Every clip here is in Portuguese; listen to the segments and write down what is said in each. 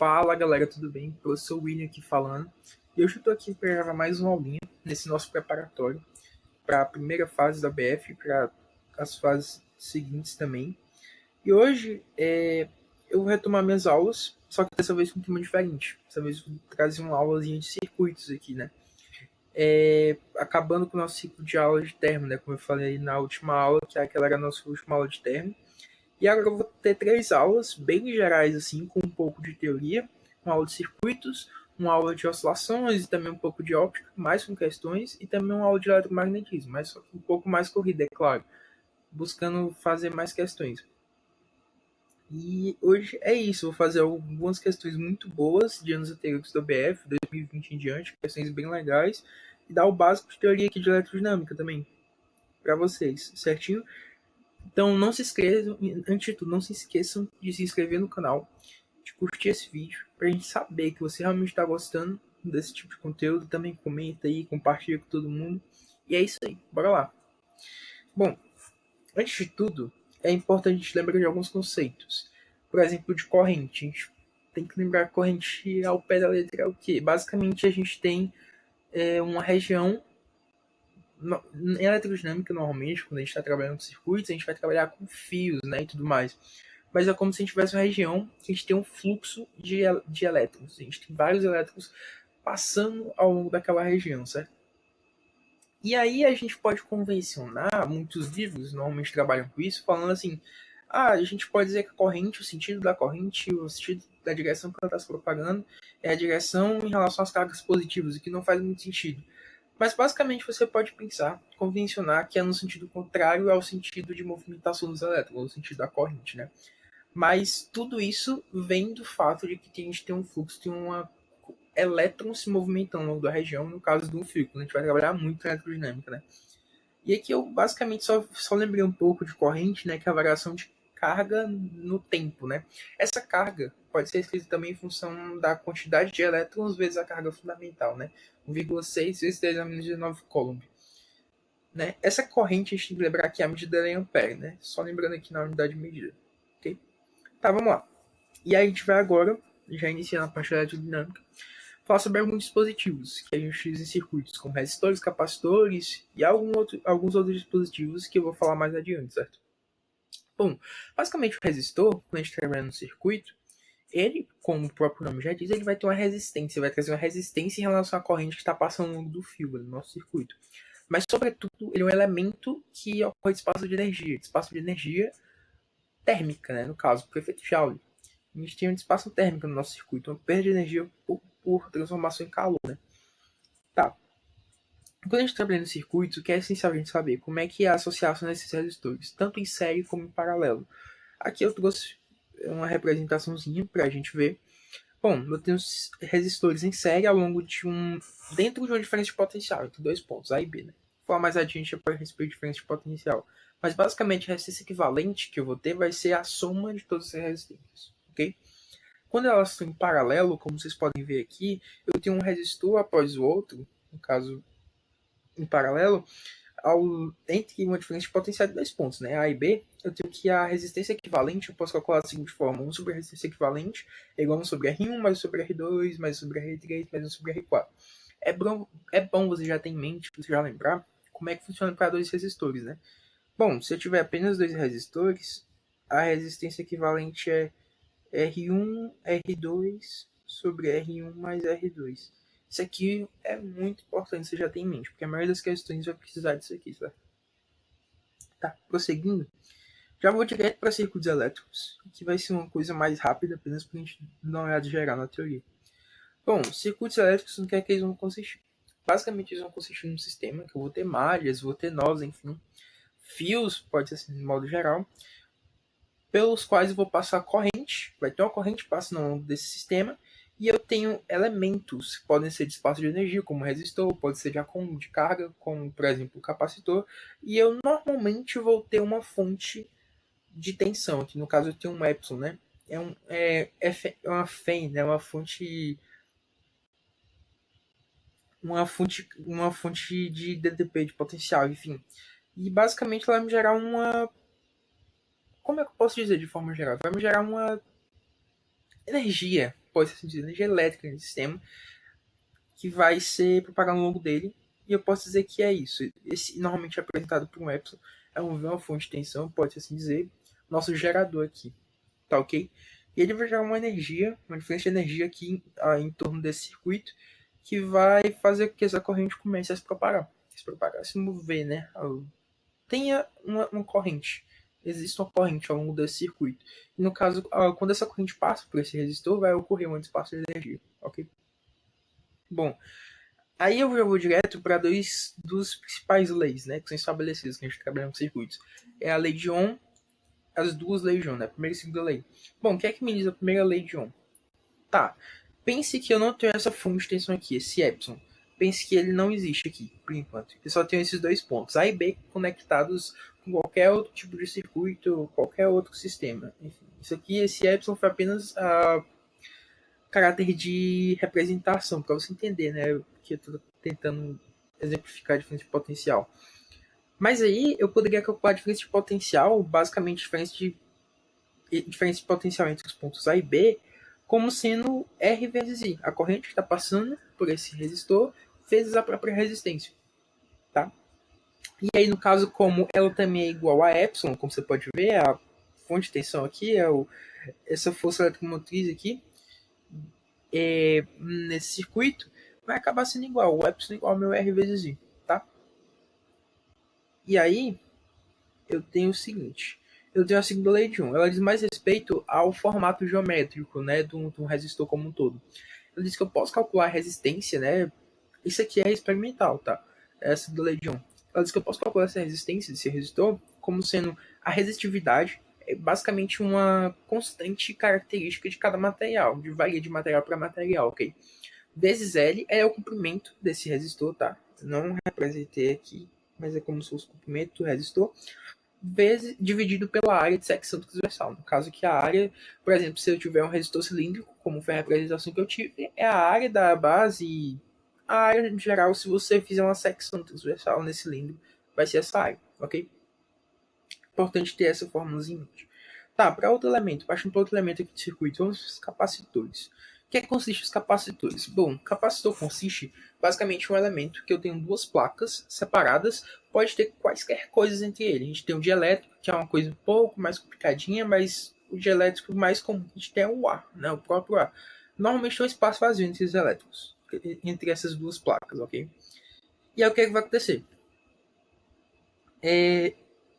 Fala galera, tudo bem? Eu sou o William aqui falando. E hoje eu estou aqui para gravar mais uma aulinha nesse nosso preparatório para a primeira fase da BF e para as fases seguintes também. E hoje eu vou retomar minhas aulas, só que dessa vez com um tema diferente. Dessa vez eu vou trazer uma aulazinha de circuitos aqui, né? Acabando com o nosso ciclo de aula de termo, né? Como eu falei na última aula, que aquela era a nossa última aula de termo. E agora eu vou ter 3 aulas bem gerais, assim, com um pouco de teoria, uma aula de circuitos, uma aula de oscilações e também um pouco de óptica, mais com questões, e também uma aula de eletromagnetismo, mas só que um pouco mais corrida, é claro, buscando fazer mais questões. E hoje é isso, vou fazer algumas questões muito boas de anos anteriores do BF, 2020 em diante, questões bem legais, e dar o básico de teoria aqui de eletrodinâmica também, para vocês, certinho? Então não se esqueçam, antes de tudo, não se esqueçam de se inscrever no canal, de curtir esse vídeo, pra gente saber que você realmente está gostando desse tipo de conteúdo. Também comenta aí, compartilha com todo mundo. E é isso aí, bora lá. Bom, antes de tudo, é importante a gente lembrar de alguns conceitos. Por exemplo, de corrente. A gente tem que lembrar que corrente ao pé da letra é o quê? Basicamente a gente tem uma região. Em eletrodinâmica, normalmente, quando a gente está trabalhando com circuitos, a gente vai trabalhar com fios, né, e tudo mais. Mas é como se a gente tivesse uma região que a gente tem um fluxo de elétrons. A gente tem vários elétrons passando ao longo daquela região, certo? E aí a gente pode convencionar, muitos livros normalmente trabalham com isso, falando assim, a gente pode dizer que a corrente, o sentido da corrente, o sentido da direção que ela está se propagando, é a direção em relação às cargas positivas, o que não faz muito sentido. Mas basicamente você pode pensar, convencionar que é no sentido contrário ao sentido de movimentação dos elétrons, no sentido da corrente, né? Mas tudo isso vem do fato de que a gente tem um fluxo de elétrons se movimentando ao longo da região, no caso de um fio, quando a gente vai trabalhar muito em eletrodinâmica, né? E aqui eu basicamente só lembrei um pouco de corrente, né? Que é a variação de carga no tempo, né? Essa carga pode ser escrita também em função da quantidade de elétrons vezes a carga fundamental, né? 1,6 vezes 10 a menos 19 Coulomb. Né? Essa corrente a gente tem que lembrar que a medida é em ampere, né? Só lembrando aqui na unidade de medida. Ok? Tá, vamos lá. E aí a gente vai agora, já iniciando a parte da eletrodinâmica, falar sobre alguns dispositivos que a gente utiliza em circuitos, como resistores, capacitores e alguns outros dispositivos que eu vou falar mais adiante, certo? Bom, basicamente o resistor, quando a gente trabalha no circuito, ele, como o próprio nome já diz, ele vai ter uma resistência, vai trazer uma resistência em relação à corrente que está passando ao longo do fio, no nosso circuito. Mas, sobretudo, ele é um elemento que ocorre de espaço de energia térmica, né, no caso, por efeito Joule. A gente tem um espaço térmico no nosso circuito, uma perda de energia por transformação em calor, né? Tá. Quando a gente trabalha no circuito, o que é essencial a gente saber como é que é a associação desses resistores, tanto em série como em paralelo. Aqui eu trouxe uma representaçãozinha para a gente ver. Bom, eu tenho resistores em série ao longo de dentro de uma diferença de potencial, entre 2 pontos, A e B, né? Vou falar mais adiante a respeito de diferença de potencial. Mas basicamente a resistência equivalente que eu vou ter vai ser a soma de todas essas resistências, ok? Quando elas estão em paralelo, como vocês podem ver aqui, eu tenho um resistor após o outro, no caso em paralelo, entre uma diferença de potencial de 2 pontos, né? A e B, eu tenho que a resistência equivalente, eu posso calcular da seguinte forma: 1 sobre a resistência equivalente é igual a 1 sobre R1, mais 1 sobre R2, mais 1 sobre R3, mais 1 sobre R4. É bom você já ter em mente, você já lembrar, como é que funciona para 2 resistores, né? Bom, se eu tiver apenas 2 resistores, a resistência equivalente é R1, R2 sobre R1 mais R2. Isso aqui é muito importante, você já tem em mente, porque a maioria das questões vai precisar disso aqui, certo? Tá, prosseguindo. Já vou direto para circuitos elétricos, que vai ser uma coisa mais rápida, apenas para a gente dar uma olhada geral na teoria. Bom, circuitos elétricos, no que é que eles vão consistir? Basicamente, eles vão consistir num sistema que eu vou ter malhas, vou ter nós, enfim, fios, pode ser assim de modo geral, pelos quais eu vou passar corrente, vai ter uma corrente passando ao longo desse sistema, e eu tenho elementos que podem ser de espaço de energia, como resistor, pode ser de carga, como por exemplo o capacitor, e eu normalmente vou ter uma fonte de tensão, que no caso eu tenho um epsilon, né? É uma FEM, né? Uma fonte de DDP, de potencial, enfim. E basicamente ela vai me gerar uma... Como é que eu posso dizer de forma geral? Vai me gerar uma energia, pode ser de energia elétrica nesse sistema, que vai ser propagado ao longo dele. E eu posso dizer que é isso. Esse normalmente é apresentado por um epsilon, é uma fonte de tensão, pode assim dizer, nosso gerador aqui, tá ok? E ele vai gerar uma energia, uma diferença de energia aqui em torno desse circuito, que vai fazer com que essa corrente comece a se propagar, se mover, né? Tenha uma corrente, existe uma corrente ao longo desse circuito. E no caso, quando essa corrente passa por esse resistor, vai ocorrer um espaço de energia, ok? Bom, aí eu já vou direto para dois dos principais leis, né, que são estabelecidas que a gente trabalha com circuitos. É a lei de Ohm, as duas leis de Ohm, né, a primeira e a segunda lei. Bom, o que é que me diz a primeira lei de Ohm? Tá, pense que eu não tenho essa fonte de tensão aqui, esse epsilon. Pense que ele não existe aqui, por enquanto. Eu só tenho esses dois pontos, A e B, conectados com qualquer outro tipo de circuito, qualquer outro sistema. Enfim, isso aqui, esse epsilon foi apenas caráter de representação, para você entender, né? Que eu estou tentando exemplificar a diferença de potencial. Mas aí eu poderia calcular a diferença de potencial, basicamente diferença de potencial entre os pontos A e B, como sendo R vezes I. A corrente que está passando por esse resistor vezes a própria resistência. Tá? E aí, no caso, como ela também é igual a epsilon, como você pode ver, a fonte de tensão aqui é essa força eletromotriz aqui, nesse circuito, vai acabar sendo igual. O epsilon igual ao meu R vezes I. Tá? E aí, eu tenho o seguinte. Eu tenho a segunda lei de Ohm. Ela diz mais respeito ao formato geométrico, né, do resistor como um todo. Ela diz que eu posso calcular a resistência, né? Isso aqui é experimental, tá? É a segunda lei de Ohm. Ela diz que eu posso calcular essa resistência desse resistor como sendo a resistividade, é basicamente uma constante característica de cada material, de varia de material para material, ok? Vezes L é o comprimento desse resistor, tá? Não representei aqui, mas é como se fosse o comprimento do resistor, vezes dividido pela área de secção transversal. No caso que a área, por exemplo, se eu tiver um resistor cilíndrico, como foi a representação que eu tive, é a área da base, a área em geral, se você fizer uma secção transversal nesse cilindro, vai ser essa área, ok? Importante ter essa fórmula em mente. Tá, para outro elemento, partindo para outro elemento aqui de circuito, vamos para os capacitores. O que é que consiste os capacitores? Bom, capacitor consiste basicamente em um elemento que eu tenho duas placas separadas, pode ter quaisquer coisas entre eles. A gente tem o dielétrico, que é uma coisa um pouco mais complicadinha, mas o dielétrico mais comum a gente tem é o ar, né, o próprio ar. Normalmente tem um espaço vazio entre os elétricos, entre essas duas placas, ok? E aí o que é que vai acontecer?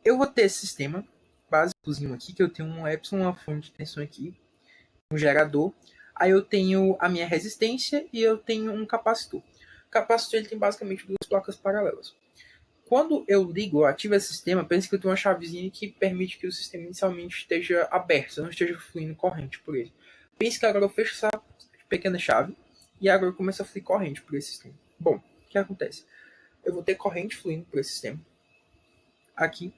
Eu vou ter esse sistema básicozinho aqui, que eu tenho um epsilon, uma fonte de tensão aqui, um gerador. Aí eu tenho a minha resistência e eu tenho um capacitor. O capacitor ele tem basicamente duas placas paralelas. Quando eu ligo ou ativo esse sistema, pense que eu tenho uma chavezinha que permite que o sistema inicialmente esteja aberto, não esteja fluindo corrente por ele. Pense que agora eu fecho essa pequena chave e agora começa a fluir corrente por esse sistema. Bom, o que acontece? Eu vou ter corrente fluindo por esse sistema. Aqui,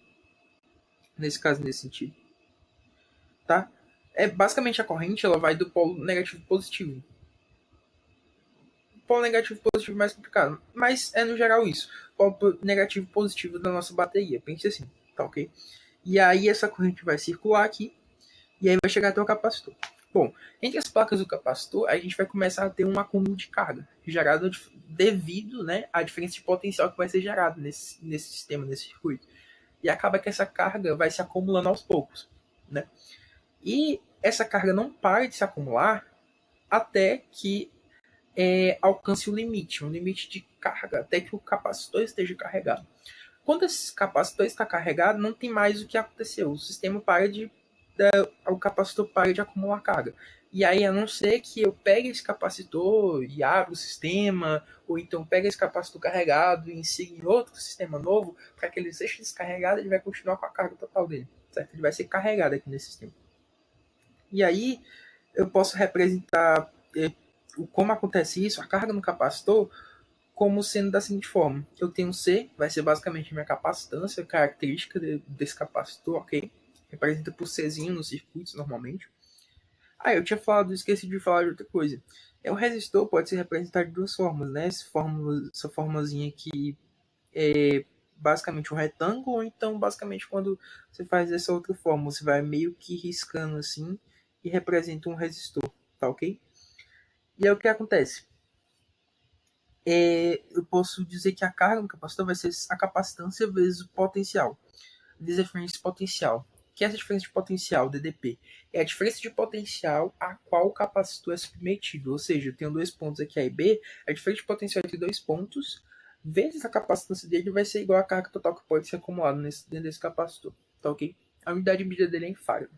nesse caso, nesse sentido. Tá? Basicamente a corrente ela vai do polo negativo e positivo. O polo negativo e positivo é mais complicado, mas é no geral isso. O polo negativo e positivo da nossa bateria, pense assim, tá ok? E aí essa corrente vai circular aqui e aí vai chegar até o capacitor. Bom, entre as placas do capacitor, a gente vai começar a ter um acúmulo de carga gerado devido, né, à diferença de potencial que vai ser gerado nesse sistema, nesse circuito. E acaba que essa carga vai se acumulando aos poucos, né? E essa carga não para de se acumular até que alcance o limite, um limite de carga, até que o capacitor esteja carregado. Quando esse capacitor está carregado, não tem mais o que aconteceu. O sistema o capacitor para de acumular carga. E aí, a não ser que eu pegue esse capacitor e abra o sistema, ou então pegue esse capacitor carregado e insira em outro sistema novo, para que ele seja descarregado, ele vai continuar com a carga total dele. Certo? Ele vai ser carregado aqui nesse sistema. E aí, eu posso representar como acontece isso, a carga no capacitor, como sendo da seguinte forma. Eu tenho C, vai ser basicamente a minha capacitância, característica desse capacitor, ok? Representa por Czinho nos circuitos, normalmente. Eu tinha falado, esqueci de falar de outra coisa. O resistor pode ser representado de duas formas, né? Essa formazinha aqui é basicamente um retângulo, ou então basicamente quando você faz essa outra forma, você vai meio que riscando assim e representa um resistor, tá ok? E aí o que acontece? Eu posso dizer que a carga no capacitor vai ser a capacitância vezes o potencial, vezes a diferença de potencial. Que essa diferença de potencial, DDP, é a diferença de potencial a qual o capacitor é submetido. Ou seja, eu tenho dois pontos aqui A e B, a diferença de potencial entre dois pontos, vezes a capacitância dele, vai ser igual à carga total que pode ser acumulada dentro desse capacitor. Tá ok? A unidade de medida dele é em farad.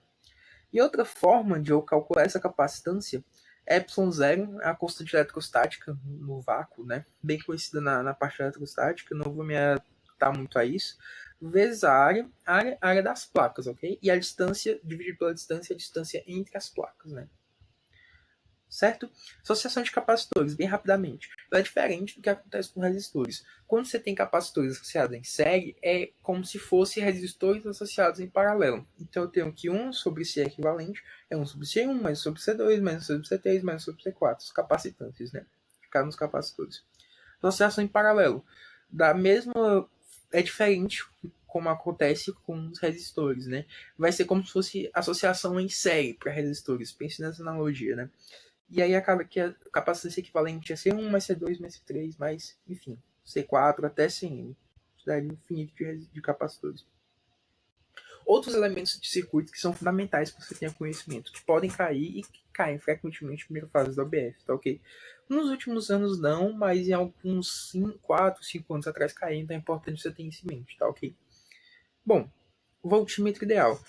E outra forma de eu calcular essa capacitância é ε0, a constante eletrostática no vácuo, né? Bem conhecida na parte eletrostática, não vou me atar muito a isso, vezes a área das placas, ok? E a distância, dividido pela distância, a distância entre as placas, né? Certo? Associação de capacitores, bem rapidamente. Ela é diferente do que acontece com resistores. Quando você tem capacitores associados em série, é como se fossem resistores associados em paralelo. Então eu tenho que 1 sobre C é equivalente, é 1 sobre C1, mais 1 sobre C2, mais 1 sobre C3, mais 1 sobre C4. Os capacitantes, né? Ficaram nos capacitores. Associação em paralelo. Da mesma... É diferente como acontece com os resistores, né? Vai ser como se fosse associação em série para resistores. Pense nessa analogia, né? E aí acaba que a capacitância equivalente é C1 mais C2 mais C3 mais, enfim, C4 até Cn. Quantidade infinita de capacitores. Outros elementos de circuito que são fundamentais para você ter conhecimento, que podem cair e que caem frequentemente na primeira fase do OBF, tá ok? Nos últimos anos não, mas em alguns 4, 5 anos atrás caiu, então é importante você ter isso em mente, tá ok? Bom, o voltímetro ideal.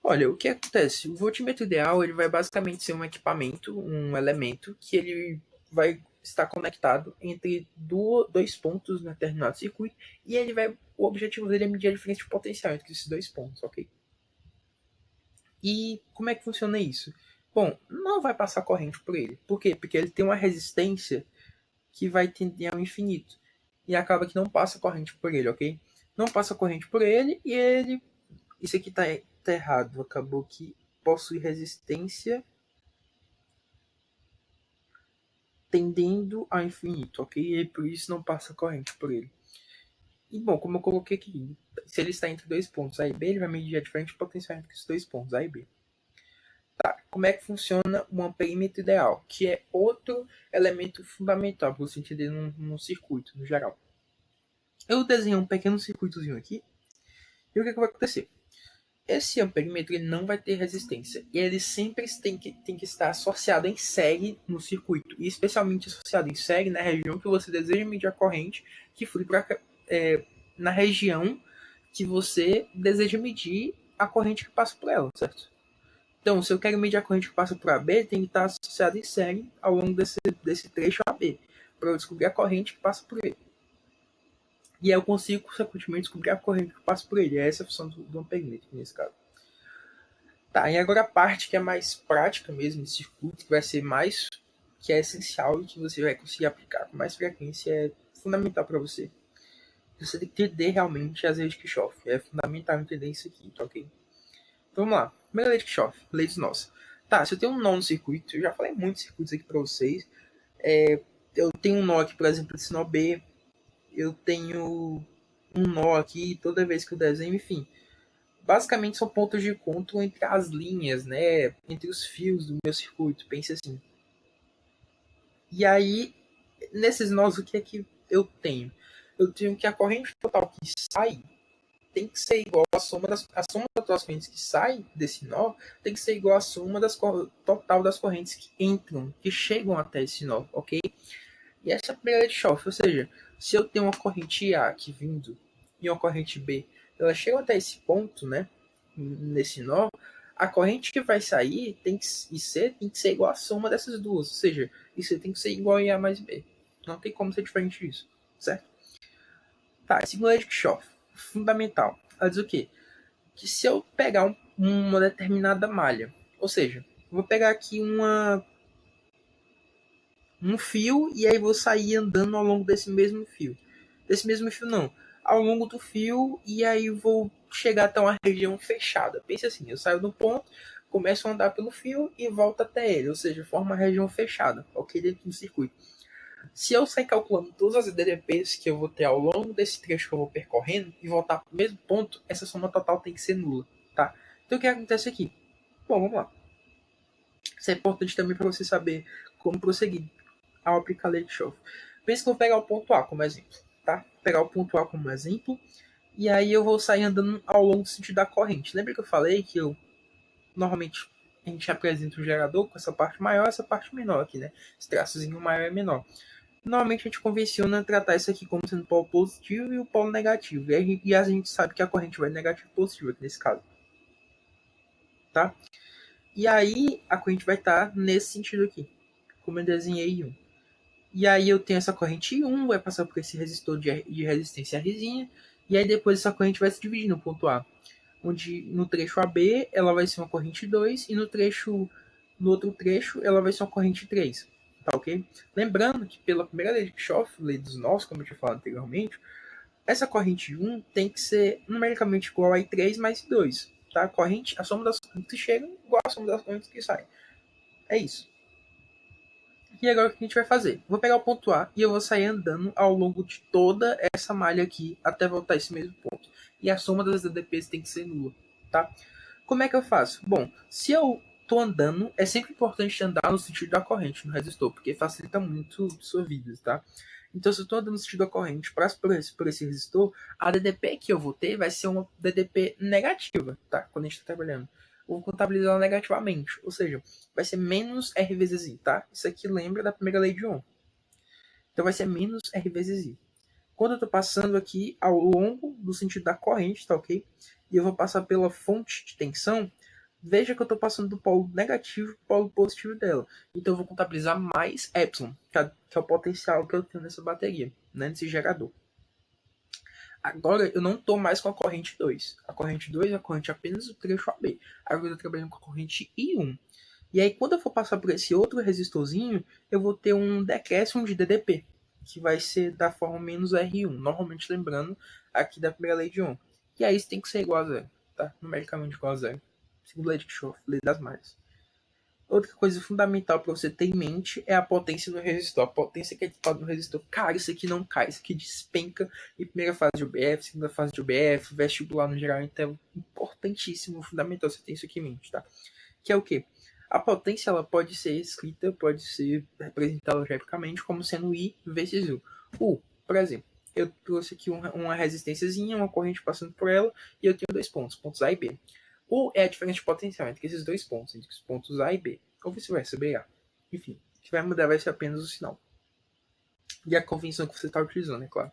Olha, o que acontece? O voltímetro ideal ele vai basicamente ser um equipamento, um elemento que ele vai estar conectado entre dois pontos no determinado circuito e o objetivo dele é medir a diferença de potencial entre esses dois pontos, ok? E como é que funciona isso? Bom, não vai passar corrente por ele. Por quê? Porque ele tem uma resistência que vai tender ao infinito. E acaba que não passa corrente por ele, ok? Não passa corrente por ele e ele... Isso aqui tá errado. Acabou que possui resistência tendendo ao infinito, ok? E por isso não passa corrente por ele. E bom, como eu coloquei aqui, se ele está entre dois pontos A e B, ele vai medir a diferença de potencial entre os dois pontos A e B. Tá, como é que funciona um amperímetro ideal? Que é outro elemento fundamental para você entender num circuito, no geral. Eu desenhei um pequeno circuitozinho aqui. E o que vai acontecer? Esse amperímetro ele não vai ter resistência. E ele sempre tem que estar associado em série no circuito. E especialmente associado em série na região que você deseja medir a corrente que flui na região que você deseja medir a corrente que passa por ela, certo? Então, se eu quero medir a corrente que passa por AB, tem que estar associado em série ao longo desse trecho AB, para eu descobrir a corrente que passa por ele. E aí eu consigo, consequentemente, descobrir a corrente que passa por ele. Essa é a função do amperímetro, nesse caso. Tá, e agora a parte que é mais prática mesmo, de circuito, que vai ser mais, que é essencial e que você vai conseguir aplicar com mais frequência, é fundamental para você. Você tem que entender realmente as leis de Kirchhoff. É fundamental entender isso aqui, tá ok? Então vamos lá. Primeira lei de Kirchhoff, lei dos nós. Tá, se eu tenho um nó no circuito, eu já falei muitos circuitos aqui para vocês. Eu tenho um nó aqui, por exemplo, desse nó B. Eu tenho um nó aqui toda vez que eu desenho, enfim. Basicamente são pontos de encontro entre as linhas, né? Entre os fios do meu circuito, pense assim. E aí, nesses nós, o que é que eu tenho? Eu tenho que a corrente total que sai tem que ser igual à soma das correntes que saem desse nó, tem que ser igual à soma total das correntes que entram, que chegam até esse nó, ok? E essa é a primeira lei de Kirchhoff, ou seja, se eu tenho uma corrente A aqui vindo e uma corrente B, ela chega até esse ponto, né? Nesse nó, a corrente que vai sair tem que ser igual à soma dessas duas, ou seja, isso tem que ser igual a mais B. Não tem como ser diferente disso, certo? Tá, segunda lei de Kirchhoff, fundamental. Ela diz o quê? Que se eu pegar uma determinada malha, ou seja, eu vou pegar aqui um fio e aí vou sair andando ao longo desse mesmo fio. Desse mesmo fio não, ao longo do fio e aí vou chegar até uma região fechada. Pense assim, eu saio do ponto, começo a andar pelo fio e volto até ele, ou seja, forma uma região fechada, ok, dentro do circuito. Se eu sair calculando todas as DDPs que eu vou ter ao longo desse trecho que eu vou percorrendo e voltar para o mesmo ponto, essa soma total tem que ser nula, tá? Então o que acontece aqui? Bom, vamos lá. Isso é importante também para você saber como prosseguir ao aplicar a lei de Kirchhoff. Pensa que eu vou pegar o ponto A como exemplo, tá? Vou pegar o ponto A como exemplo, e aí eu vou sair andando ao longo do sentido da corrente. Lembra que eu falei que normalmente a gente apresenta um gerador com essa parte maior e essa parte menor aqui, né? Esse traçozinho maior e menor. Normalmente a gente convenciona tratar isso aqui como sendo o polo positivo e o polo negativo. E a gente sabe que a corrente vai negativo e positivo aqui nesse caso. Tá? E aí a corrente vai estar nesse sentido aqui, como eu desenhei em 1. E aí eu tenho essa corrente I1, vai passar por esse resistor de resistência Rzinha, e aí depois essa corrente vai se dividir no ponto A, onde no trecho AB ela vai ser uma corrente 2 e no outro trecho ela vai ser uma corrente 3. Tá ok? Lembrando que pela primeira lei de Kirchhoff, lei dos nós, como eu tinha falado anteriormente, essa corrente 1 tem que ser numericamente igual a I3 mais I2. Tá? A soma das correntes que chegam igual a soma das correntes que saem. É isso. E agora o que a gente vai fazer? Vou pegar o ponto A e eu vou sair andando ao longo de toda essa malha aqui até voltar a esse mesmo ponto. E a soma das DDPs tem que ser nula, tá? Como é que eu faço? Bom, se eu tô andando, é sempre importante andar no sentido da corrente no resistor, porque facilita muito sua vida, tá? Então, se eu tô andando no sentido da corrente por esse resistor, a DDP que eu vou ter vai ser uma DDP negativa, tá? Quando a gente tá trabalhando. Vou contabilizar ela negativamente, ou seja, vai ser menos R vezes I, tá? Isso aqui lembra da primeira lei de Ohm. Então vai ser menos R vezes I. Quando eu estou passando aqui ao longo do sentido da corrente, tá ok? E eu vou passar pela fonte de tensão, veja que eu estou passando do polo negativo para o polo positivo dela. Então eu vou contabilizar mais epsilon, que é o potencial que eu tenho nessa bateria, né, nesse gerador. Agora eu não estou mais com a corrente 2. A corrente 2 é a corrente apenas do trecho AB. Agora eu estou trabalhando com a corrente I1. E aí quando eu for passar por esse outro resistorzinho, eu vou ter um decréscimo de DDP, que vai ser da forma menos R1. Normalmente lembrando aqui da primeira lei de Ohm. E aí isso tem que ser igual a zero, tá? Numericamente igual a zero. Segunda lei de Kirchhoff, lei das malhas. Outra coisa fundamental para você ter em mente é a potência do resistor. A potência que é equipada no resistor. Cara, isso aqui não cai. Isso aqui despenca em primeira fase de UBF, segunda fase de UBF, vestibular no geral. Então é importantíssimo, fundamental você ter isso aqui em mente, tá? Que é o quê? A potência ela pode ser escrita, pode ser representada algebricamente como sendo I vezes U. U, por exemplo, eu trouxe aqui uma resistênciazinha, uma corrente passando por ela, e eu tenho dois pontos A e B. U é a diferença de potencial entre esses dois pontos, entre os pontos A e B, ou vice-versa, B e A. Enfim, o que vai mudar vai ser apenas o sinal. E a convenção que você está utilizando, é claro.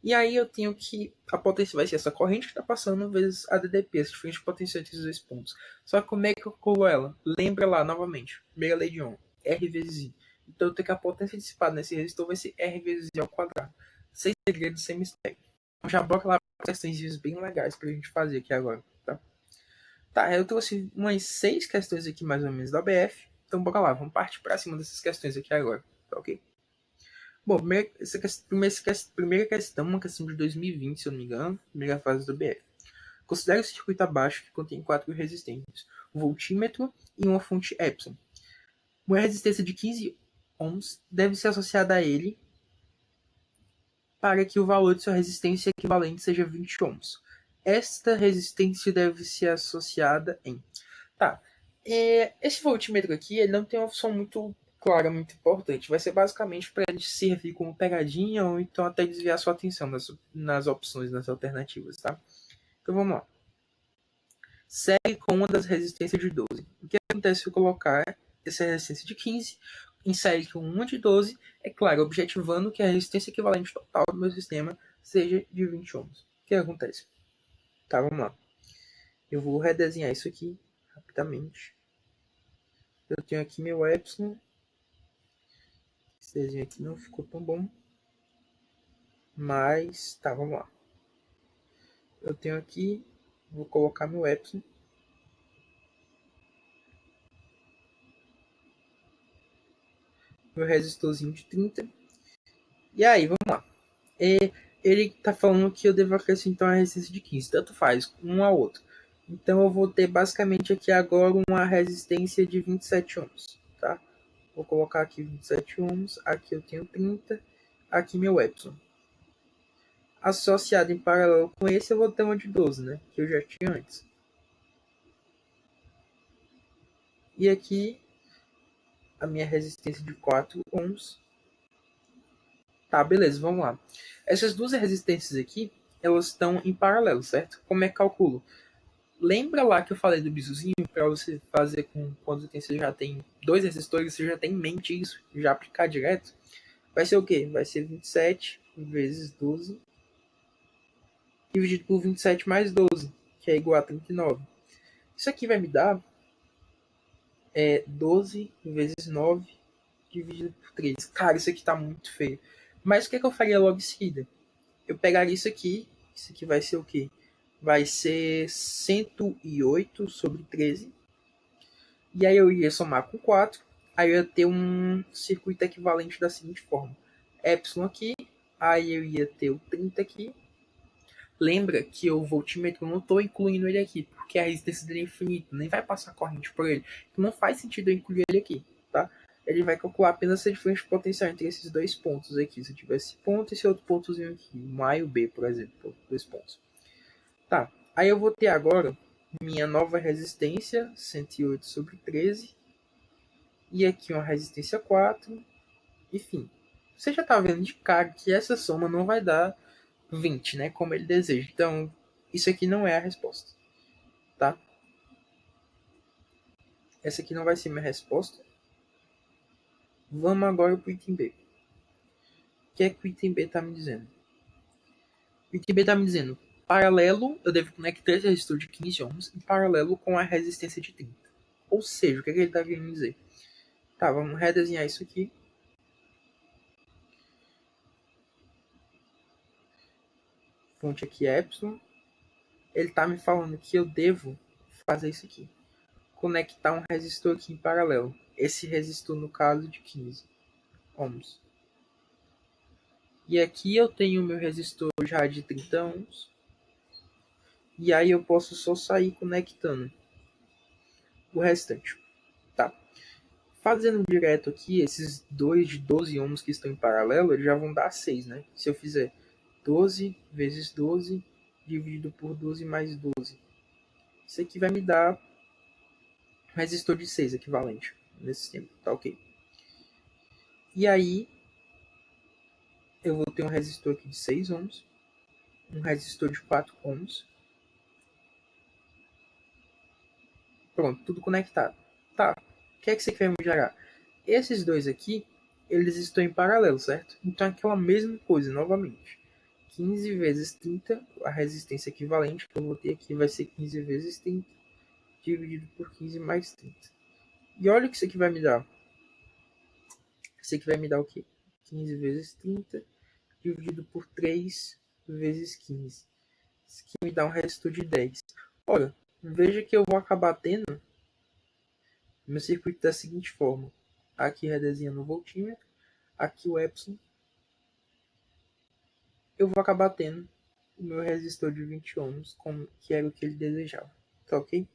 E aí eu tenho que a potência vai ser essa corrente que está passando vezes a DDP, essa diferença de potência entre os dois pontos. Só que como é que eu calculo ela? Lembra lá, novamente, primeira lei de Ohm, R vezes I. Então eu tenho que a potência dissipada nesse resistor vai ser R vezes I ao quadrado. Sem segredo, sem mistério. Então já bora lá para questões bem legais para a gente fazer aqui agora, tá? Tá, eu trouxe umas 6 questões aqui mais ou menos da BF. Então bora lá, vamos partir para cima dessas questões aqui agora, tá ok? Bom, primeira questão, uma questão de 2020, se eu não me engano, primeira fase do BF. Considere o circuito abaixo que contém 4 resistências, um voltímetro e uma fonte Epson. Uma resistência de 15 ohms deve ser associada a ele para que o valor de sua resistência equivalente seja 20 ohms. Esta resistência deve ser associada em... Tá, esse voltímetro aqui ele não tem uma função muito clara, muito importante. Vai ser basicamente para ele servir como pegadinha ou então até desviar sua atenção nas opções, nas alternativas, tá? Então vamos lá. Segue com uma das resistências de 12. O que acontece se eu colocar essa resistência de 15 em série com uma de 12? É claro, objetivando que a resistência equivalente total do meu sistema seja de 20 ohms. O que acontece? Tá, vamos lá. Eu vou redesenhar isso aqui rapidamente. Eu tenho aqui meu epsilon. Esse desenho aqui não ficou tão bom. Mas, tá, vamos lá. Eu tenho aqui, vou colocar meu epsilon. Meu resistorzinho de 30. E aí, vamos lá. Ele tá falando que eu devo acrescentar uma resistência de 15. Tanto faz, um ao outro. Então eu vou ter basicamente aqui agora uma resistência de 27 ohms, tá? Vou colocar aqui 27 ohms, aqui eu tenho 30, aqui meu epsilon. Associado em paralelo com esse, eu vou ter uma de 12, né? Que eu já tinha antes. E aqui a minha resistência de 4 ohms. Tá, beleza, vamos lá. Essas duas resistências aqui, elas estão em paralelo, certo? Como é que calculo? Lembra lá que eu falei do bizuzinho? Para você fazer quando você já tem dois resistores, você já tem em mente isso, já aplicar direto. Vai ser o quê? Vai ser 27 vezes 12 dividido por 27 mais 12, que é igual a 39. Isso aqui vai me dar 12 vezes 9 dividido por 3. Cara, isso aqui tá muito feio. Mas o que eu faria logo em seguida? Eu pegaria isso aqui vai ser o quê? Vai ser 108 sobre 13. E aí eu ia somar com 4. Aí eu ia ter um circuito equivalente da seguinte forma. Epsilon aqui. Aí eu ia ter o 30 aqui. Lembra que o voltímetro eu não estou incluindo ele aqui, porque a resistência dele é infinita, nem vai passar corrente por ele. Então não faz sentido eu incluir ele aqui, tá? Ele vai calcular apenas a diferença de potencial entre esses dois pontos aqui. Se eu tiver esse ponto e esse outro pontozinho aqui, um A e o B, por exemplo, dois pontos. Tá, aí eu vou ter agora minha nova resistência, 108 sobre 13. E aqui uma resistência 4. Enfim, você já tá vendo de cara que essa soma não vai dar 20, né? Como ele deseja. Então, isso aqui não é a resposta, tá? Essa aqui não vai ser minha resposta. Vamos agora para o item B. O que é que o item B está me dizendo? O item B está me dizendo, paralelo, eu devo conectar esse resistor de 15 ohms em paralelo com a resistência de 30. Ou seja, o que é que ele está querendo dizer? Tá, vamos redesenhar isso aqui. Fonte aqui é epsilon. Ele está me falando que eu devo fazer isso aqui. Conectar um resistor aqui em paralelo. Esse resistor, no caso, de 15 ohms. E aqui eu tenho o meu resistor já de 30 ohms. E aí eu posso só sair conectando o restante. Tá? Fazendo direto aqui, esses dois de 12 ohms que estão em paralelo, eles já vão dar 6, né? Se eu fizer 12 vezes 12 dividido por 12 mais 12. Isso aqui vai me dar um resistor de 6 equivalente nesse tempo, tá ok? E aí eu vou ter um resistor aqui de 6 ohms, um resistor de 4 ohms. Pronto, tudo conectado. Tá, o que é que você quer me gerar? Esses dois aqui, eles estão em paralelo, certo? Então é aquela mesma coisa, novamente. 15 vezes 30, a resistência equivalente que eu vou ter aqui vai ser 15 vezes 30, dividido por 15 mais 30. E olha o que isso aqui vai me dar. Isso aqui vai me dar o quê? 15 vezes 30, dividido por 3 vezes 15. Isso aqui me dá um resistor de 10. Olha, veja que eu vou acabar tendo meu circuito da seguinte forma. Aqui redesenhando o voltímetro, aqui o epsilon. Eu vou acabar tendo o meu resistor de 20 ohms, que era o que ele desejava. Tá ok?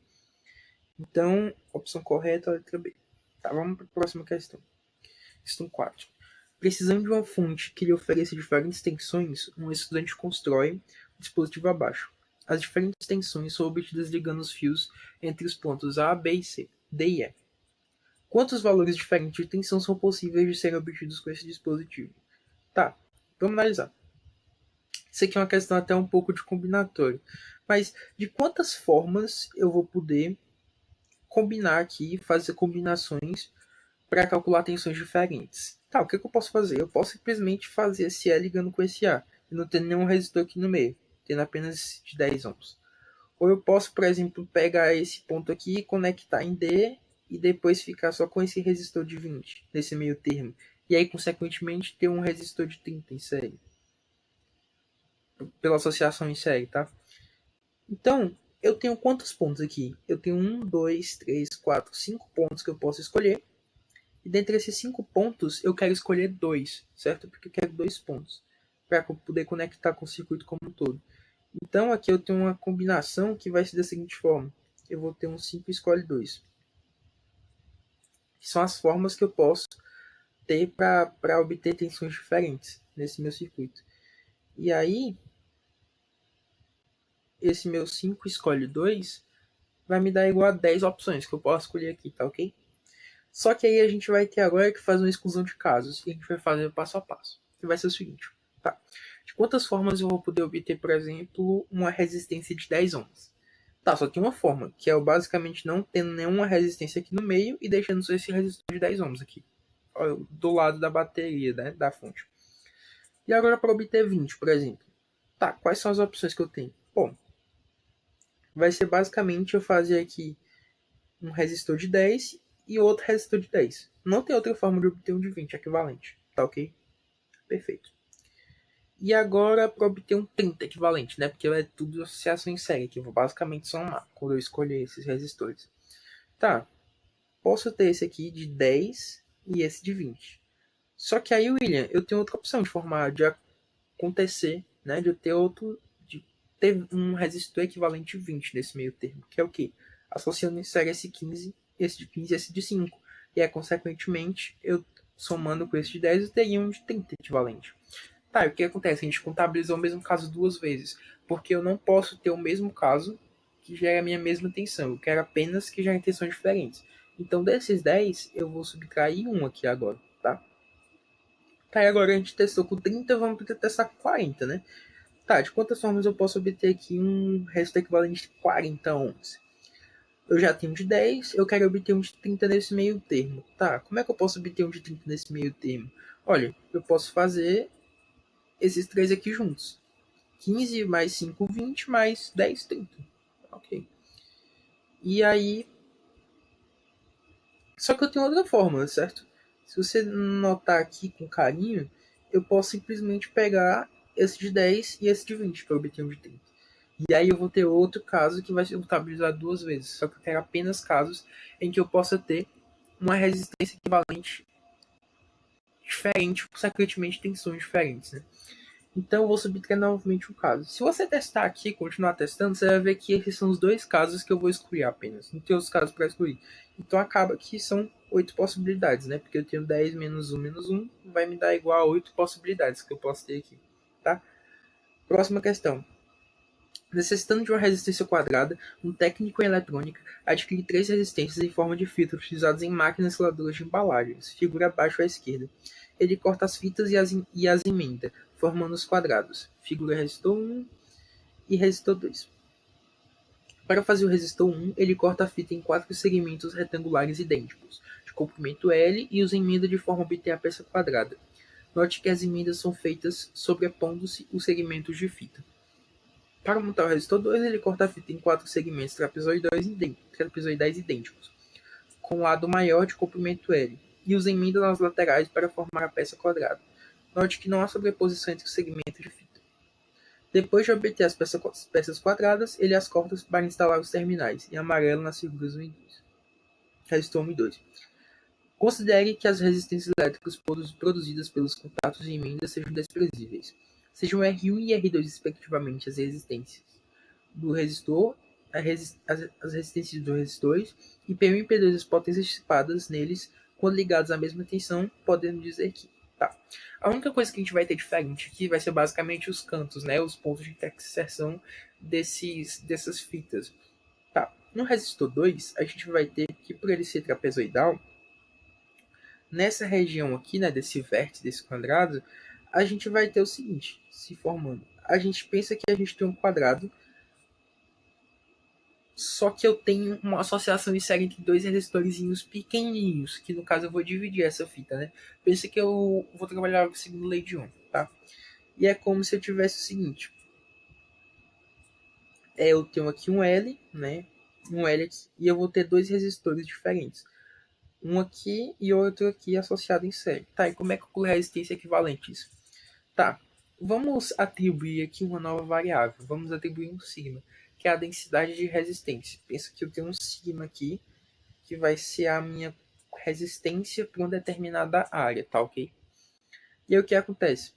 Então, opção correta, letra B. Tá, vamos para a próxima questão. Questão 4. Precisando de uma fonte que lhe ofereça diferentes tensões, um estudante constrói o dispositivo abaixo. As diferentes tensões são obtidas ligando os fios entre os pontos A, B e C, D e E. Quantos valores diferentes de tensão são possíveis de serem obtidos com esse dispositivo? Tá, vamos analisar. Isso aqui é uma questão até um pouco de combinatório. Mas de quantas formas eu vou poder combinar aqui, fazer combinações para calcular tensões diferentes? Tá, o que eu posso fazer? Eu posso simplesmente fazer esse E ligando com esse A, e não ter nenhum resistor aqui no meio, tendo apenas de 10 ohms. Ou eu posso, por exemplo, pegar esse ponto aqui e conectar em D, e depois ficar só com esse resistor de 20, nesse meio termo. E aí, consequentemente, ter um resistor de 30 em série. Pela associação em série, tá? Então, eu tenho quantos pontos aqui? Eu tenho 1, 2, 3, 4, 5 pontos que eu posso escolher. E dentre esses 5 pontos, eu quero escolher 2, certo? Porque eu quero 2 pontos, para poder conectar com o circuito como um todo. Então, aqui eu tenho uma combinação que vai ser da seguinte forma. Eu vou ter um 5 escolhe 2. Que são as formas que eu posso ter para obter tensões diferentes nesse meu circuito. E aí, esse meu 5 escolhe 2 vai me dar igual a 10 opções que eu posso escolher aqui, tá ok? Só que aí a gente vai ter agora que fazer uma exclusão de casos, e a gente vai fazer passo a passo. Que vai ser o seguinte, tá? De quantas formas eu vou poder obter, por exemplo, uma resistência de 10 ohms? Tá, só tem uma forma, que é eu basicamente não tendo nenhuma resistência aqui no meio e deixando só esse resistor de 10 ohms aqui, do lado da bateria, né, da fonte. E agora para obter 20, por exemplo. Tá, quais são as opções que eu tenho? Bom, vai ser basicamente eu fazer aqui um resistor de 10 e outro resistor de 10. Não tem outra forma de obter um de 20 equivalente, tá ok? Perfeito. E agora para obter um 30 equivalente, né? Porque é tudo associação em série, que eu vou basicamente somar quando eu escolher esses resistores. Tá, posso ter esse aqui de 10 e esse de 20. Só que aí, William, eu tenho outra opção de formar, de acontecer, né? De eu ter outro, de ter um resistor equivalente a 20 nesse meio termo, que é o quê? Associando em série esse 15, esse de 15 e esse de 5. E aí, consequentemente, eu somando com esse de 10, eu teria um de 30 equivalente. Tá, e o que acontece? A gente contabilizou o mesmo caso duas vezes, porque eu não posso ter o mesmo caso que gera a minha mesma tensão. Eu quero apenas que gere tensões diferentes. Então, desses 10, eu vou subtrair um aqui agora, tá? Tá, e agora a gente testou com 30, vamos testar com 40, né? Tá, de quantas formas eu posso obter aqui um resto equivalente de 40 ohms? Eu já tenho um de 10, eu quero obter um de 30 nesse meio termo. Tá, como é que eu posso obter um de 30 nesse meio termo? Olha, eu posso fazer esses três aqui juntos. 15 mais 5, 20, mais 10, 30. Ok. E aí... Só que eu tenho outra fórmula, certo? Se você notar aqui com carinho, eu posso simplesmente pegar esse de 10 e esse de 20 para obter um de 30. E aí eu vou ter outro caso que vai ser contabilizado duas vezes. Só que eu quero apenas casos em que eu possa ter uma resistência equivalente diferente, consequentemente tensões diferentes, né? Então eu vou subtrair novamente um caso. Se você testar aqui, continuar testando, você vai ver que esses são os dois casos que eu vou excluir apenas. Não tem outros casos para excluir. Então acaba que são 8 possibilidades, né? Porque eu tenho 10 menos 1 vai me dar igual a 8 possibilidades que eu posso ter aqui, tá? Próxima questão. Necessitando de uma resistência quadrada, um técnico em eletrônica adquire três resistências em forma de fita utilizadas em máquinas seladoras de embalagens, figura abaixo à esquerda. Ele corta as fitas e as emenda, formando os quadrados, figura resistor 1 e resistor 2. Para fazer o resistor 1, ele corta a fita em 4 segmentos retangulares idênticos, de comprimento L, e os emenda de forma a obter a peça quadrada. Note que as emendas são feitas sobrepondo-se os segmentos de fita. Para montar o resistor 2, ele corta a fita em 4 segmentos trapezoidais idênticos, com o lado maior de comprimento L, e os emenda nas laterais para formar a peça quadrada. Note que não há sobreposição entre os segmentos de fita. Depois de obter as peças quadradas, ele as corta para instalar os terminais, em amarelo nas figuras 1 e 2. Resistor 1 e 2. Considere que as resistências elétricas produzidas pelos contatos de emendas sejam desprezíveis. Sejam R1 e R2 respectivamente as resistências do resistor, as resistências dos resistores, e P1 e P2 as potências dissipadas neles quando ligados à mesma tensão, podendo dizer que... Tá. A única coisa que a gente vai ter diferente aqui vai ser basicamente os cantos, né, os pontos de interseção dessas fitas. Tá. No resistor 2, a gente vai ter que, por ele ser trapezoidal, nessa região aqui, né, desse vértice, desse quadrado, a gente vai ter o seguinte, se formando. A gente pensa que a gente tem um quadrado, só que eu tenho uma associação em série entre dois resistorzinhos pequenininhos, que no caso eu vou dividir essa fita, né? Pensa que eu vou trabalhar segundo lei de Ohm, tá? E é como se eu tivesse o seguinte. Eu tenho aqui um L, né? Um L aqui, e eu vou ter dois resistores diferentes. Um aqui e outro aqui associado em série. Tá, e como é que eu calculo a resistência equivalente isso? Tá, vamos atribuir aqui uma nova variável. Vamos atribuir um sigma, que é a densidade de resistência. Pensa que eu tenho um sigma aqui, que vai ser a minha resistência para uma determinada área, tá ok? E aí o que acontece?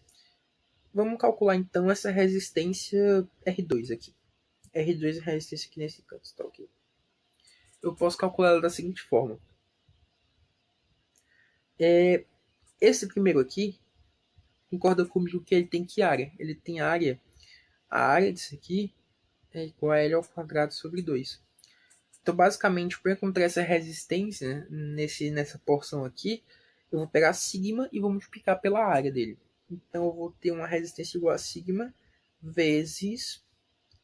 Vamos calcular então essa resistência R2 aqui. R2 é a resistência aqui nesse canto, tá ok? Eu posso calcular ela da seguinte forma. Esse primeiro aqui, concorda comigo que ele tem que área? Ele tem área. A área disso aqui é igual a L ao quadrado sobre 2. Então, basicamente, para encontrar essa resistência nessa porção aqui, eu vou pegar sigma e vou multiplicar pela área dele. Então, eu vou ter uma resistência igual a sigma vezes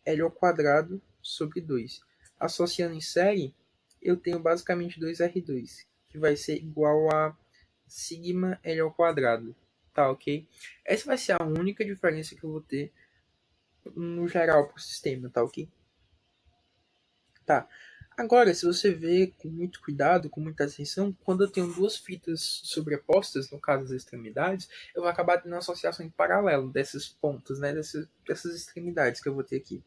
L ao quadrado sobre 2. Associando em série, eu tenho basicamente 2R2, que vai ser igual a sigma L ao quadrado. Tá, ok? Essa vai ser a única diferença que eu vou ter no geral para o sistema, tá, ok? Tá. Agora, se você vê com muito cuidado, com muita atenção, quando eu tenho duas fitas sobrepostas, no caso das extremidades, eu vou acabar tendo uma associação em paralelo dessas pontas, né, dessas extremidades que eu vou ter aqui.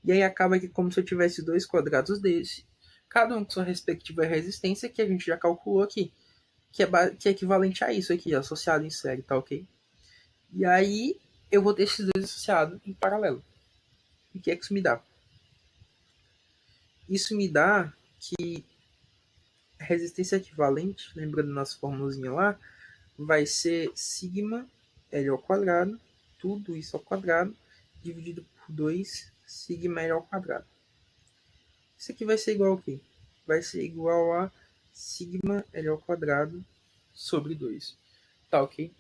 E aí acaba que como se eu tivesse dois quadrados desse, cada um com sua respectiva resistência, que a gente já calculou aqui, que é equivalente a isso aqui, associado em série, tá ok? E aí eu vou ter esses dois associados em paralelo. E o que é que isso me dá? Isso me dá que a resistência equivalente, lembrando nossa formulazinha lá, vai ser sigma L ao quadrado, tudo isso ao quadrado, dividido por 2 sigma L ao quadrado. Isso aqui vai ser igual ao quê? Vai ser igual a sigma L ao quadrado sobre 2. Tá ok?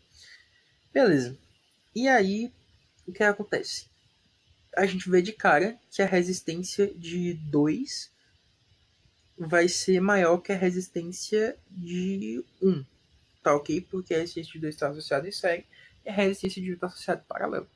Beleza. E aí, o que acontece? A gente vê de cara que a resistência de 2 vai ser maior que a resistência de 1. Tá ok? Porque a resistência de 2 está associada em série e a resistência de 1 está associada em paralelo.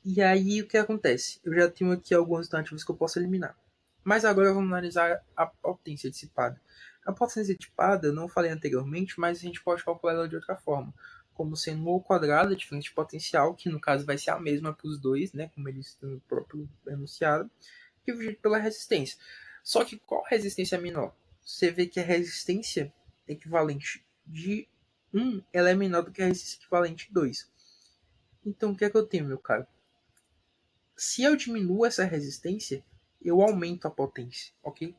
E aí, o que acontece? Eu já tenho aqui alguns alternativas que eu posso eliminar. Mas agora vamos analisar a potência dissipada. A potência dissipada, não falei anteriormente, mas a gente pode calcular ela de outra forma. Como sendo o quadrado, a diferença de potencial, que no caso vai ser a mesma para os dois, né, como eles estão no próprio enunciado, dividido pela resistência. Só que qual resistência é menor? Você vê que a resistência equivalente de 1 ela é menor do que a resistência equivalente de 2. Então, o que é que eu tenho, meu caro? Se eu diminuo essa resistência, eu aumento a potência, ok?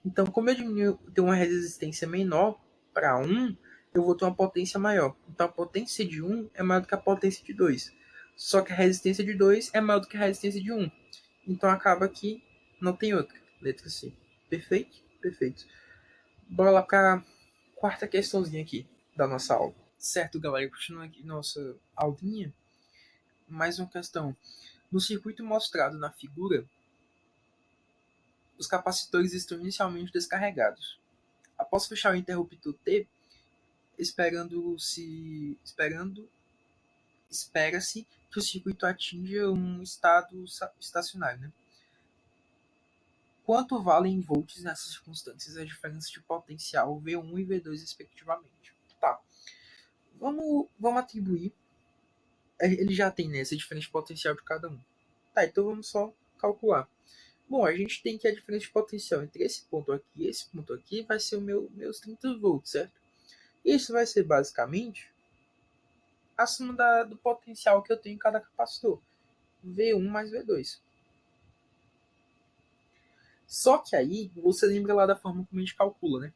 Então, como eu tenho uma resistência menor para 1, eu vou ter uma potência maior. Então, a potência de 1 é maior do que a potência de 2. Só que a resistência de 2 é maior do que a resistência de 1. Então, acaba que não tem outra. Letra C. Perfeito? Perfeito. Bora lá para a quarta questãozinha aqui da nossa aula. Certo, galera? Continuando aqui nossa aulinha. Mais uma questão. No circuito mostrado na figura, os capacitores estão inicialmente descarregados. Após fechar o interruptor T, espera-se que o circuito atinja um estado estacionário. Né? Quanto valem em volts nessas circunstâncias as diferenças de potencial V1 e V2 respectivamente? Tá. Vamos atribuir. Ele já tem né, essa diferença de potencial de cada um. Tá, então vamos só calcular. Bom, a gente tem que a diferença de potencial entre esse ponto aqui e esse ponto aqui vai ser o meus 30 volts, certo? Isso vai ser basicamente a soma do potencial que eu tenho em cada capacitor. V1 mais V2. Só que aí, você lembra lá da forma como a gente calcula, né?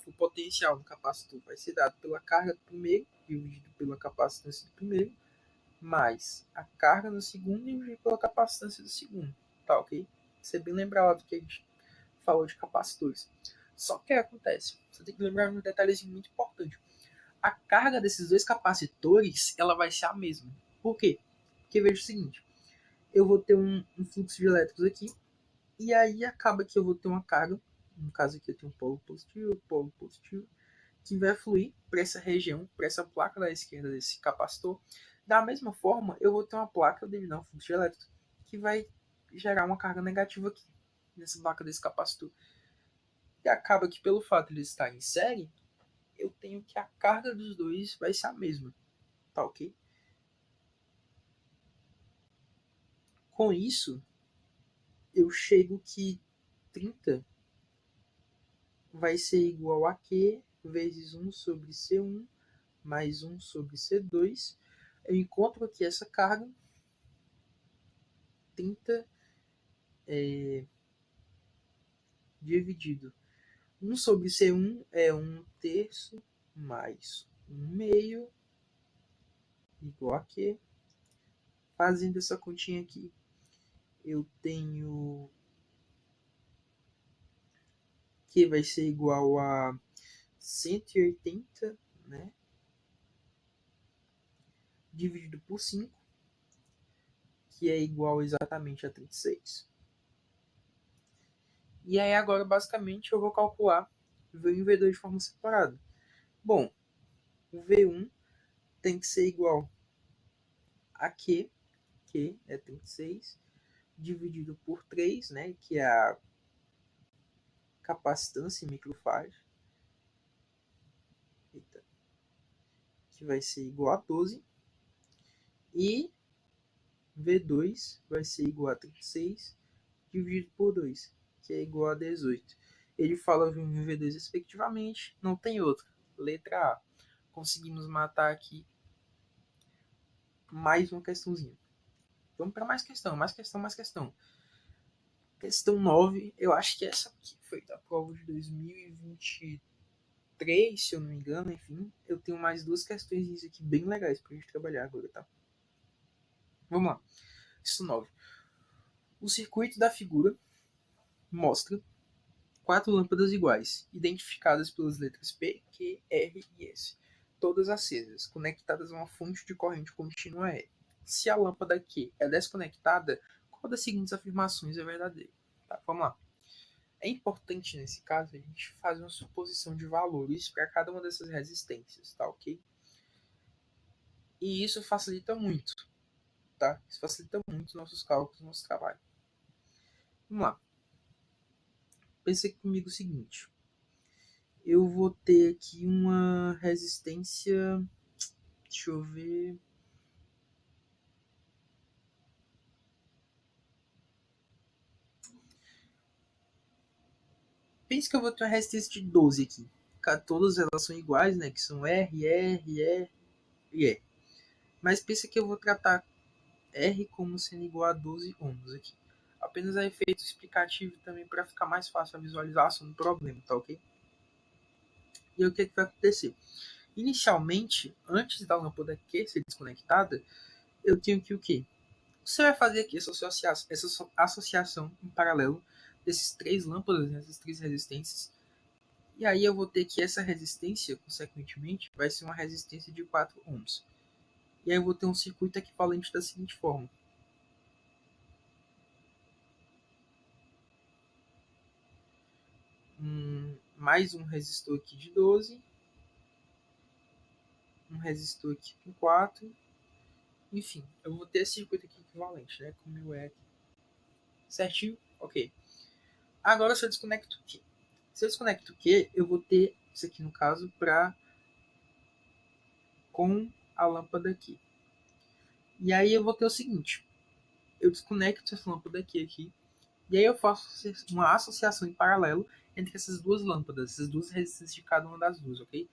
O potencial do capacitor vai ser dado pela carga do primeiro, dividido pela capacitância do primeiro, mais a carga no segundo, dividido pela capacitância do segundo. Tá, ok? Você bem lembrar lá do que a gente falou de capacitores. Só que o que acontece? Você tem que lembrar um detalhezinho muito importante. A carga desses dois capacitores ela vai ser a mesma. Por quê? Porque veja o seguinte: eu vou ter um fluxo de elétrons aqui, e aí acaba que eu vou ter uma carga, no caso aqui eu tenho um polo positivo, que vai fluir para essa região, para essa placa da esquerda desse capacitor. Da mesma forma, eu vou ter uma placa devido a um fluxo de elétrons que vai gerar uma carga negativa aqui, nessa placa desse capacitor. E acaba que pelo fato de eles estarem em série, eu tenho que a carga dos dois vai ser a mesma. Tá ok? Com isso, eu chego que 30 vai ser igual a Q vezes 1 sobre C1 mais 1 sobre C2. Eu encontro aqui essa carga. 30 dividido 1 sobre C1 é 1 terço mais 1 meio igual a Q. Fazendo essa continha aqui, eu tenho que vai ser igual a 180, né? Dividido por 5, que é igual exatamente a 36. E aí agora, basicamente, eu vou calcular V1 e V2 de forma separada. Bom, o V1 tem que ser igual a Q, que é 36, dividido por 3, né, que é a capacitância em microfarad, que vai ser igual a 12, e V2 vai ser igual a 36, dividido por 2, que é igual a 18. Ele fala V1 e V2 respectivamente, não tem outra. Letra A. Conseguimos matar aqui mais uma questãozinha. Vamos para mais questão, mais questão, mais questão. Questão 9, eu acho que essa aqui foi da prova de 2023, se eu não me engano, enfim. Eu tenho mais duas questões aqui bem legais pra gente trabalhar agora, tá? Vamos lá. Questão 9. O circuito da figura mostra 4 lâmpadas iguais, identificadas pelas letras P, Q, R e S, todas acesas, conectadas a uma fonte de corrente contínua E. Se a lâmpada Q é desconectada, qual das seguintes afirmações é verdadeira? Tá, vamos lá. É importante, nesse caso, a gente fazer uma suposição de valores para cada uma dessas resistências, tá ok? E isso facilita muito, tá? Isso facilita muito os nossos cálculos, nosso trabalho. Vamos lá. Pense comigo o seguinte. Eu vou ter aqui uma resistência... Deixa eu ver... Pense que eu vou ter uma resistência de 12 aqui. Todas elas são iguais, né? Que são R, R, R e E. Mas pensa que eu vou tratar R como sendo igual a 12 ohms aqui. Apenas a efeito explicativo também para ficar mais fácil a visualização do problema, tá ok? E aí, o que, que vai acontecer? Inicialmente, antes da lâmpada Q ser desconectada, eu tenho que o quê? Você vai fazer aqui essa associação em paralelo desses três lâmpadas, essas três resistências. E aí eu vou ter que essa resistência, consequentemente, vai ser uma resistência de 4 ohms. E aí eu vou ter um circuito equivalente da seguinte forma. Mais um resistor aqui de 12. Um resistor aqui com 4. Enfim, eu vou ter esse circuito aqui equivalente, né? Com meu E aqui. Certinho? Ok. Agora se eu desconecto o Q. Se eu desconecto o Q, eu vou ter isso aqui no caso com a lâmpada aqui. E aí eu vou ter o seguinte. Eu desconecto essa lâmpada aqui. E aí eu faço uma associação em paralelo entre essas duas lâmpadas, essas duas resistências de cada uma das duas, ok?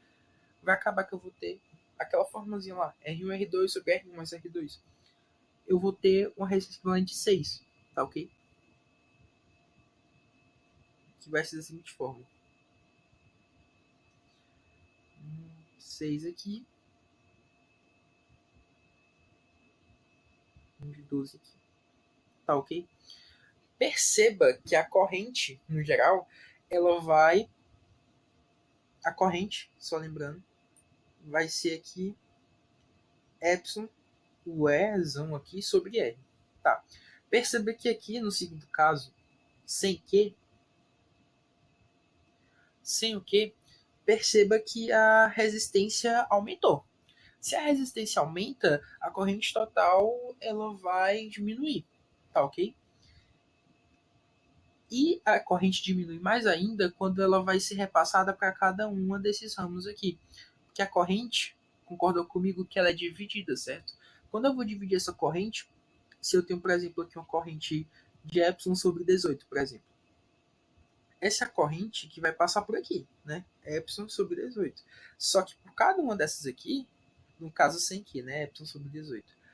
Vai acabar que eu vou ter aquela formulazinha lá, R1, R2 sobre R1 mais R2. Eu vou ter uma resistência equivalente de 6, tá ok? Que vai ser da seguinte forma. 6 aqui. De 12 aqui. Tá ok? Perceba que a corrente, no geral, ela vai... A corrente, só lembrando, vai ser aqui epsilon, o Ezão aqui sobre R. Tá. Perceba que aqui, no segundo caso, sem o Q, perceba que a resistência aumentou. Se a resistência aumenta, a corrente total ela vai diminuir, tá ok? E a corrente diminui mais ainda quando ela vai ser repassada para cada uma desses ramos aqui. Porque a corrente, concorda comigo que ela é dividida, certo? Quando eu vou dividir essa corrente, se eu tenho, por exemplo, aqui uma corrente de epsilon sobre 18, por exemplo. Essa corrente que vai passar por aqui, né? Epsilon sobre 18. Só que por cada uma dessas aqui, no caso sem que, né? Epsilon sobre 18.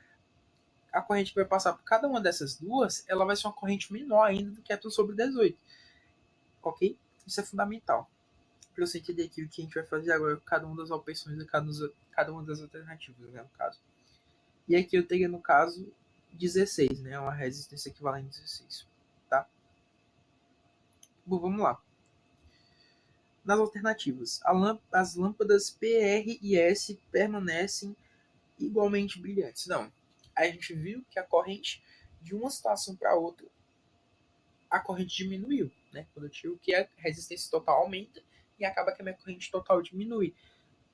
A corrente que vai passar por cada uma dessas duas, ela vai ser uma corrente menor ainda do que epsilon sobre 18. Ok? Isso é fundamental. Para você entender aqui o que a gente vai fazer agora com cada uma das opções e cada uma das alternativas, né, no caso. E aqui eu teria, no caso, 16, né? Uma resistência equivalente a 16, tá? Bom, vamos lá. Nas alternativas, as lâmpadas PR e S permanecem igualmente brilhantes. Não. A gente viu que a corrente, de uma situação para outra, a corrente diminuiu, né? Quando eu tiro que a resistência total aumenta e acaba que a minha corrente total diminui.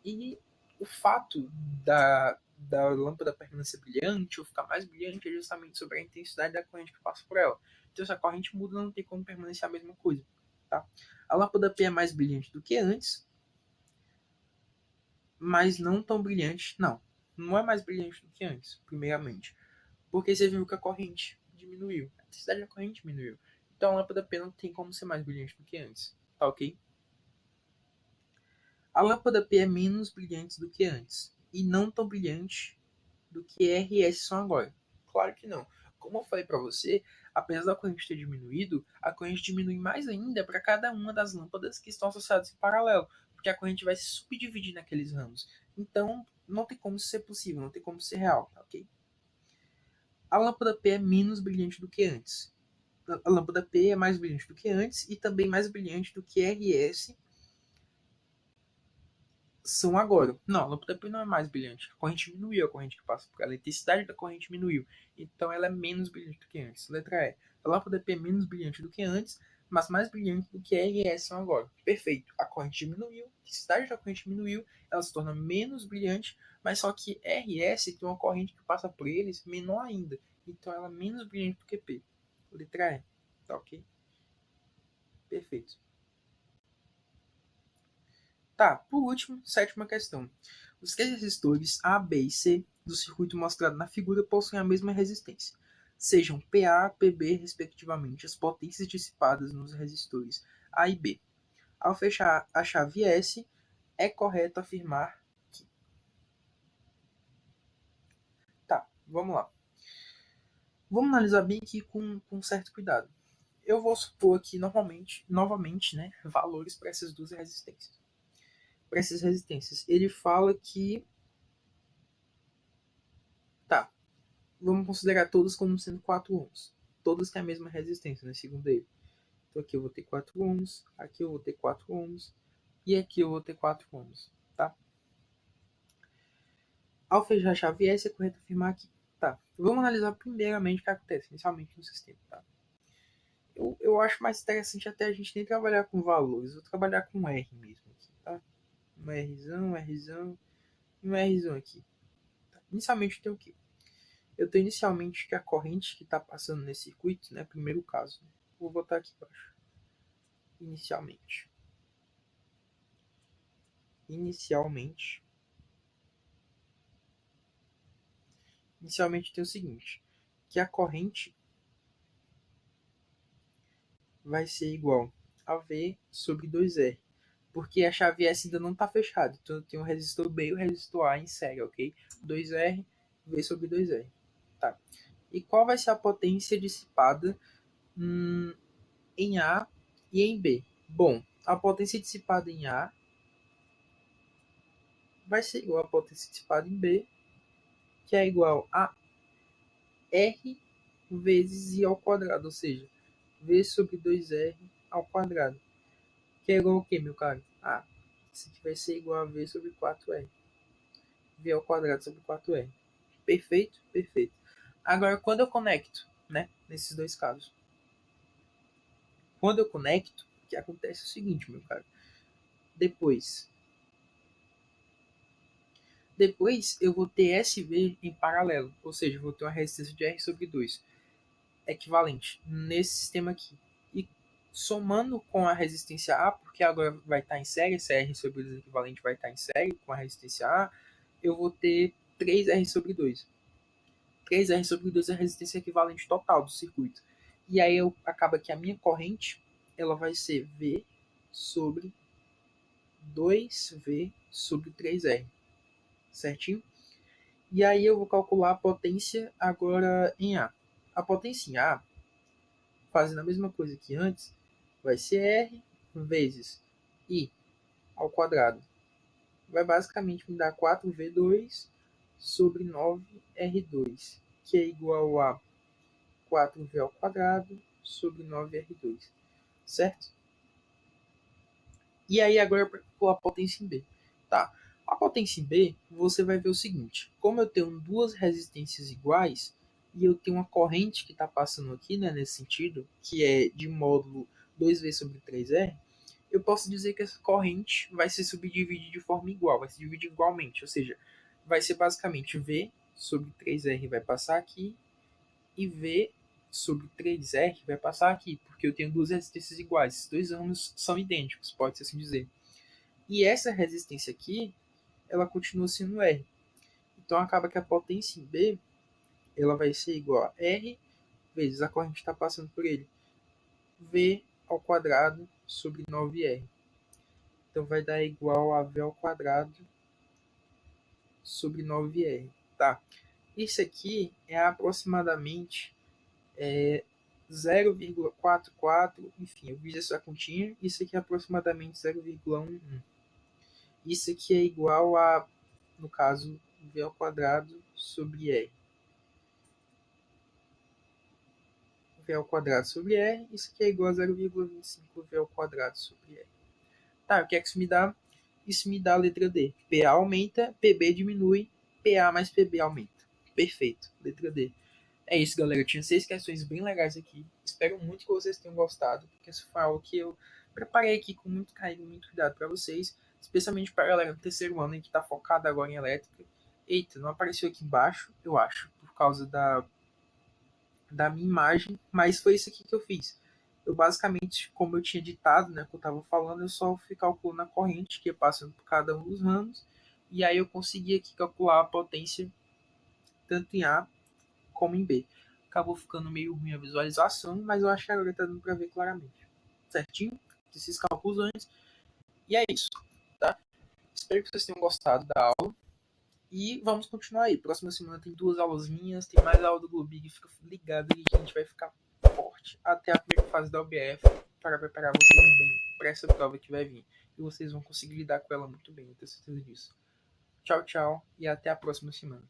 E o fato da lâmpada permanecer brilhante ou ficar mais brilhante é justamente sobre a intensidade da corrente que passa por ela. Então, se a corrente muda, não tem como permanecer a mesma coisa. Tá? A lâmpada P é mais brilhante do que antes, mas não tão brilhante. Não é mais brilhante do que antes, primeiramente. Porque você viu que a corrente diminuiu. A intensidade da corrente diminuiu. Então, a lâmpada P não tem como ser mais brilhante do que antes. Tá ok? A lâmpada P é menos brilhante do que antes. E não tão brilhante do que R e S são agora. Claro que não. Como eu falei para você, apesar da corrente ter diminuído, a corrente diminui mais ainda para cada uma das lâmpadas que estão associadas em paralelo, porque a corrente vai se subdividir naqueles ramos. Então, não tem como isso ser possível, não tem como ser real, tá ok? A lâmpada P é menos brilhante do que antes. A lâmpada P é mais brilhante do que antes e também mais brilhante do que R e S são agora. Não, a lâmpada P não é mais brilhante. A corrente diminuiu, a corrente que passa por ela. A intensidade da corrente diminuiu. Então ela é menos brilhante do que antes. Letra E. A lâmpada P é menos brilhante do que antes, mas mais brilhante do que R e S são agora. Perfeito. A corrente diminuiu, a intensidade da corrente diminuiu, ela se torna menos brilhante, mas só que R e S tem uma corrente que passa por eles menor ainda. Então ela é menos brilhante do que P. Letra E. Tá ok? Perfeito. Tá, por último, sétima questão. Os três resistores A, B e C do circuito mostrado na figura possuem a mesma resistência. Sejam PA, PB, respectivamente, as potências dissipadas nos resistores A e B. Ao fechar a chave S, é correto afirmar que... Tá, vamos lá. Vamos analisar bem aqui com certo cuidado. Eu vou supor aqui novamente, né, valores para essas duas resistências. Para essas resistências. Ele fala que... Tá, vamos considerar todas como sendo 4 ohms. Todas têm a mesma resistência, né, segundo ele. Então aqui eu vou ter 4 ohms, aqui eu vou ter 4 ohms e aqui eu vou ter 4 ohms, tá? Ao fechar a chave S, é correto afirmar que... Tá, vamos analisar primeiramente o que acontece inicialmente no sistema, tá? Eu acho mais interessante até a gente nem trabalhar com valores, vou trabalhar com R mesmo aqui, tá? Um Rzão, um Rzão e um Rzão aqui. Tá? Inicialmente tem o quê? Eu tenho inicialmente que a corrente que está passando nesse circuito, né, primeiro caso, né? Vou botar aqui embaixo. Inicialmente tem o seguinte, que a corrente vai ser igual a V sobre 2R, porque a chave S ainda não está fechada, então eu tenho o resistor B e o resistor A em série, ok? 2R, V sobre 2R. Tá. E qual vai ser a potência dissipada em A e em B? Bom, a potência dissipada em A vai ser igual à potência dissipada em B, que é igual a R vezes I ao quadrado, ou seja, V sobre 2R ao quadrado. Que é igual ao que, meu caro? Isso aqui vai ser igual a V sobre 4R. V ao quadrado sobre 4R. Perfeito? Perfeito. Agora, quando eu conecto, né, nesses dois casos. Quando eu conecto, o que acontece é o seguinte, meu caro. Depois eu vou ter SV em paralelo, ou seja, eu vou ter uma resistência de R sobre 2 equivalente nesse sistema aqui. E somando com a resistência A, porque agora vai estar em série, esse R sobre 2 equivalente vai estar em série com a resistência A, eu vou ter 3R sobre 2. 3R sobre 2 é a resistência equivalente total do circuito. E aí acaba que a minha corrente ela vai ser V sobre 2V sobre 3R. Certinho? E aí eu vou calcular a potência agora em A. A potência em A, fazendo a mesma coisa que antes, vai ser R vezes I ao quadrado. Vai basicamente me dar 4V2 sobre 9R2, que é igual a 4V ao quadrado sobre 9R2, certo? E aí agora para calcular a potência em B. Tá. A potência em B, você vai ver o seguinte. Como eu tenho duas resistências iguais, e eu tenho uma corrente que está passando aqui, né, nesse sentido, que é de módulo 2V sobre 3R, eu posso dizer que essa corrente vai se subdividir de forma igual, vai se dividir igualmente. Ou seja, vai ser basicamente V sobre 3R vai passar aqui, e V sobre 3R vai passar aqui, porque eu tenho duas resistências iguais. Esses dois ramos são idênticos, pode-se assim dizer. E essa resistência aqui, ela continua sendo R. Então acaba que a potência em B, ela vai ser igual a R vezes a corrente está passando por ele. V ao quadrado sobre 9R. Então vai dar igual a V ao quadrado sobre 9R. Tá. Isso aqui é aproximadamente 0,44, enfim, eu fiz essa continha, isso aqui é aproximadamente 0,11. Isso aqui é igual a, no caso, V ao quadrado sobre R. V ao quadrado sobre R, isso aqui é igual a 0,25 V ao quadrado sobre R. Tá, o que é que isso me dá? Isso me dá a letra D. PA aumenta, PB diminui, PA mais PB aumenta. Perfeito, letra D. É isso, galera. Tinha 6 questões bem legais aqui. Espero muito que vocês tenham gostado, porque isso foi algo que eu preparei aqui com muito carinho, muito cuidado para vocês, especialmente para a galera do terceiro ano que está focada agora em elétrica. Eita, não apareceu aqui embaixo, eu acho, por causa da minha imagem, mas foi isso aqui que eu fiz. Eu basicamente, como eu tinha ditado, né, que eu estava falando, eu só fui calculando a corrente que ia passando por cada um dos ramos, e aí eu consegui aqui calcular a potência tanto em A como em B. Acabou ficando meio ruim a visualização, mas eu acho que agora está dando para ver claramente. Certinho? Esses cálculos antes. E é isso, tá? Espero que vocês tenham gostado da aula. E vamos continuar aí. Próxima semana tem 2 aulas minhas, tem mais aula do Globig. Fica ligado aí que a gente vai ficar forte até a primeira fase da OBF para preparar vocês bem para essa prova que vai vir. E vocês vão conseguir lidar com ela muito bem, eu tenho certeza disso. Tchau, tchau e até a próxima semana.